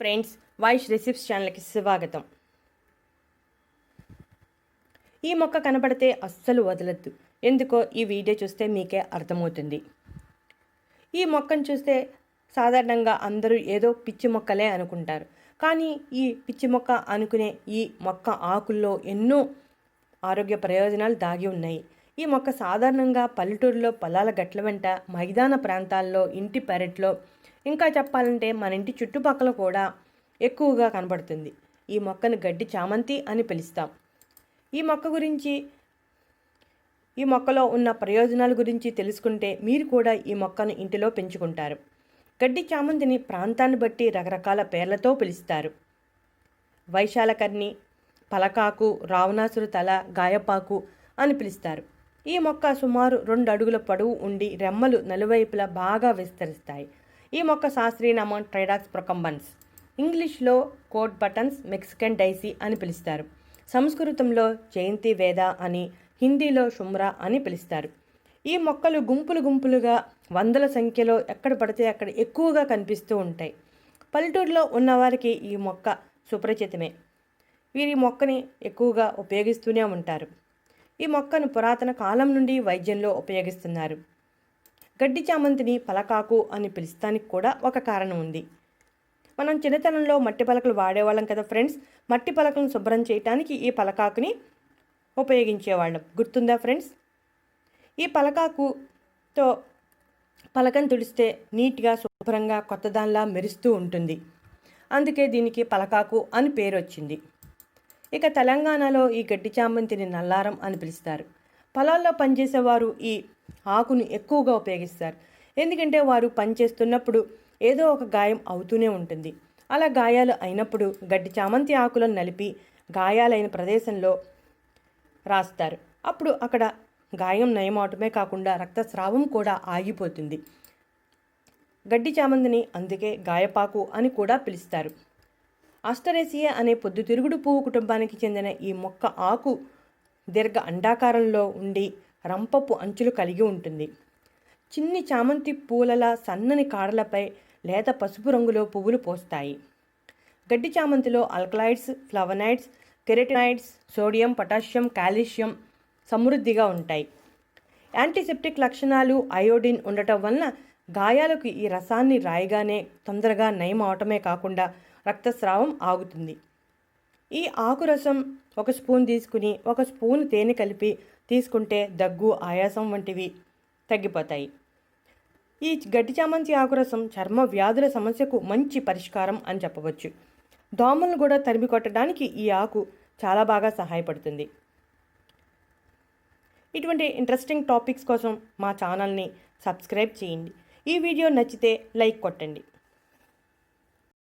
Friends, Vaish recipes ఛానల్కి స్వాగతం. ఈ మొక్క కనపడితే అస్సలు వదలద్దు. ఎందుకో ఈ వీడియో చూస్తే మీకే అర్థమవుతుంది. ఈ మొక్కను చూస్తే సాధారణంగా అందరూ ఏదో పిచ్చి మొక్కలే అనుకుంటారు. కానీ ఈ పిచ్చి మొక్క అనుకునే ఈ మొక్క ఆకుల్లో ఎన్నో ఆరోగ్య ప్రయోజనాలు దాగి ఉన్నాయి. ఈ మొక్క సాధారణంగా పల్లెటూరులో పొలాల గట్ల వెంట, మైదాన ప్రాంతాల్లో, ఇంటి పెరట్లో, ఇంకా చెప్పాలంటే మన ఇంటి చుట్టుపక్కల కూడా ఎక్కువగా కనబడుతుంది. ఈ మొక్కను గడ్డి చామంతి అని పిలుస్తాం. ఈ మొక్కలో ఉన్న ప్రయోజనాల గురించి తెలుసుకుంటే మీరు కూడా ఈ మొక్కను ఇంటిలో పెంచుకుంటారు. గడ్డి చామంతిని ప్రాంతాన్ని బట్టి రకరకాల పేర్లతో పిలుస్తారు. వైశాలకర్ణి, పలకాకు, రావణాసురు తల, గాయపాకు అని పిలుస్తారు. ఈ మొక్క సుమారు 2 అడుగుల పొడవు ఉండి రెమ్మలు నలువైపులా బాగా విస్తరిస్తాయి. ఈ మొక్క శాస్త్రీయ నామం ట్రైడాక్స్ ప్రొకంబన్స్. ఇంగ్లీష్లో కోట్ బటన్స్, మెక్సికన్ డైసీ అని పిలుస్తారు. సంస్కృతంలో జయంతి వేద అని, హిందీలో షుమ్రా అని పిలుస్తారు. ఈ మొక్కలు గుంపులుగా వందల సంఖ్యలో ఎక్కడ పడితే అక్కడ ఎక్కువగా కనిపిస్తూ ఉంటాయి. పల్లెటూరులో ఉన్నవారికి ఈ మొక్క సుపరిచితమే. వీరి మొక్కని ఎక్కువగా ఉపయోగిస్తూనే ఉంటారు. ఈ మొక్కను పురాతన కాలం నుండి వైద్యంలో ఉపయోగిస్తున్నారు. గడ్డి చామంతిని పలకాకు అని పిలుస్తానికి కూడా ఒక కారణం ఉంది. మనం చిన్నతనంలో మట్టి పలకలు వాడేవాళ్ళం కదా ఫ్రెండ్స్. మట్టి పలకలను శుభ్రం చేయడానికి ఈ పలకాకుని ఉపయోగించేవాళ్ళం. గుర్తుందా ఫ్రెండ్స్? ఈ పలకాకుతో పలకను తుడిస్తే నీట్గా, శుభ్రంగా, కొత్తదానిలా మెరుస్తూ ఉంటుంది. అందుకే దీనికి పలకాకు అని పేరు వచ్చింది. ఇక తెలంగాణలో ఈ గడ్డి చామంతిని నల్లారం అని పిలుస్తారు. పొలాల్లో పనిచేసేవారు ఈ ఆకును ఎక్కువగా ఉపయోగిస్తారు. ఎందుకంటే వారు పనిచేస్తున్నప్పుడు ఏదో ఒక గాయం అవుతూనే ఉంటుంది. అలా గాయాలు అయినప్పుడు గడ్డి చామంతి ఆకులను నలిపి గాయాలైన ప్రదేశంలో రాస్తారు. అప్పుడు అక్కడ గాయం నయమవటమే కాకుండా రక్తస్రావం కూడా ఆగిపోతుంది. గడ్డి చామంతిని అందుకే గాయపాకు అని కూడా పిలుస్తారు. ఆస్టరేసియా అనే పొద్దుతిరుగుడు పువ్వు కుటుంబానికి చెందిన ఈ మొక్క ఆకు దీర్ఘ అండాకారంలో ఉండి రంపపు అంచులు కలిగి ఉంటుంది. చిన్ని చామంతి పూలలా సన్నని కాడలపై లేత పసుపు రంగులో పువ్వులు పోస్తాయి. గడ్డి చామంతిలో alkaloids, flavonoids, carotenoids, sodium, potassium, calcium సమృద్ధిగా ఉంటాయి. యాంటీసెప్టిక్ లక్షణాలు, అయోడిన్ ఉండటం వలన గాయాలకు ఈ రసాన్ని రాయగానే తొందరగా నయం అవటమే కాకుండా రక్తస్రావం ఆగుతుంది. ఈ ఆకు రసం 1 స్పూన్ తీసుకుని 1 స్పూన్ తేనె కలిపి తీసుకుంటే దగ్గు, ఆయాసం వంటివి తగ్గిపోతాయి. ఈ గడ్డి చామంతి ఆకురసం చర్మ వ్యాధుల సమస్యకు మంచి పరిష్కారం అని చెప్పవచ్చు. దోమలను కూడా తరిమి కొట్టడానికి ఈ ఆకు చాలా బాగా సహాయపడుతుంది. ఇటువంటి ఇంట్రెస్టింగ్ టాపిక్స్ కోసం మా ఛానల్ని సబ్స్క్రైబ్ చేయండి. ఈ వీడియో నచ్చితే లైక్ కొట్టండి.